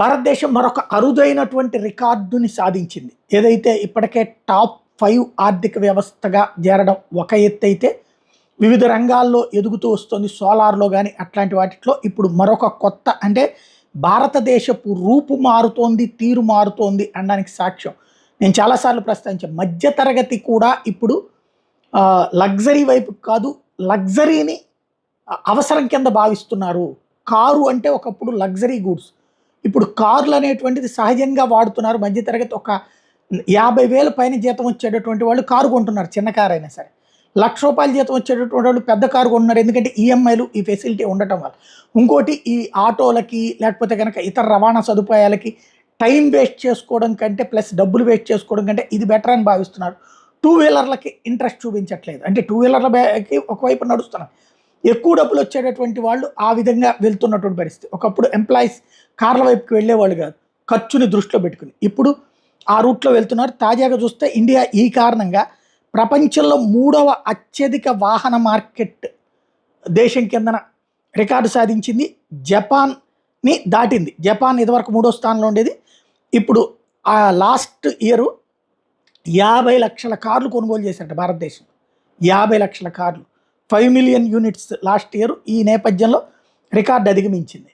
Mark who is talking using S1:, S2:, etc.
S1: భారతదేశం మరొక అరుదైనటువంటి రికార్డుని సాధించింది. ఏదైతే ఇప్పటికే టాప్ 5 ఆర్థిక వ్యవస్థగా చేరడం ఒక ఎత్తు అయితే, వివిధ రంగాల్లో ఎదుగుతూ వస్తుంది. సోలార్‌లో గాని అట్లాంటి వాటిట్లో ఇప్పుడు మరొక కొత్త అంటే భారతదేశపు రూపు మారుతోంది, తీరు మారుతోంది అనడానికి సాక్ష్యం. నేను చాలా సార్లు ప్రస్తావించాను. మధ్య తరగతి కూడా ఇప్పుడు లగ్జరీ వైపుకి కాదు, లగ్జరీని అవసరం కింద భావిస్తున్నారు. కారు అంటే ఒకప్పుడు లగ్జరీ గూడ్స్. ఇప్పుడు కార్లు అనేటువంటిది సహజంగా వాడుతున్నారు. మధ్య తరగతి ఒక 50,000 పైన జీతం వచ్చేటటువంటి వాళ్ళు కారు కొంటున్నారు. చిన్న కారు అయినా సరే. రూ. 1,00,000 జీతం వచ్చేటటువంటి వాళ్ళు పెద్ద కారు కొంటున్నారు. ఎందుకంటే ఈఎంఐలు ఈ ఫెసిలిటీ ఉండటం వల్ల. ఇంకోటి ఈ ఆటోలకి లేకపోతే గనక ఇతర రవాణా సదుపాయాలకి టైం వేస్ట్ చేసుకోవడం కంటే ప్లస్ డబ్బులు వేస్ట్ చేసుకోవడం కంటే ఇది బెటర్ అని భావిస్తున్నారు. టూ వీలర్లకి ఇంట్రెస్ట్ చూపించట్లేదు. అంటే టూ వీలర్లకి ఒకవైపు నడుస్తున్నారు. ఎక్కువ డబ్బులు వచ్చేటటువంటి వాళ్ళు ఆ విధంగా వెళ్తున్నటువంటి పరిస్థితి. ఒకప్పుడు ఎంప్లాయీస్ కార్ల వైపుకి వెళ్ళేవాళ్ళు కాదు, ఖర్చుని దృష్టిలో పెట్టుకుని. ఇప్పుడు ఆ రూట్లో వెళ్తున్నారు. తాజాగా చూస్తే ఇండియా ఈ కారణంగా ప్రపంచంలో 3వ అత్యధిక వాహన మార్కెట్ దేశం కిందన రికార్డు సాధించింది. జపాన్ని దాటింది. జపాన్ ఇదివరకు 3వ స్థానంలో ఉండేది. ఇప్పుడు ఆ లాస్ట్ ఇయర్ 50 లక్షల కార్లు కొనుగోలు చేశారట భారతదేశం. 50 లక్షల కార్లు, 5 మిలియన్ యూనిట్స్ లాస్ట్ ఇయర్. ఈ నేపథ్యంలో రికార్డు అధిగమించింది.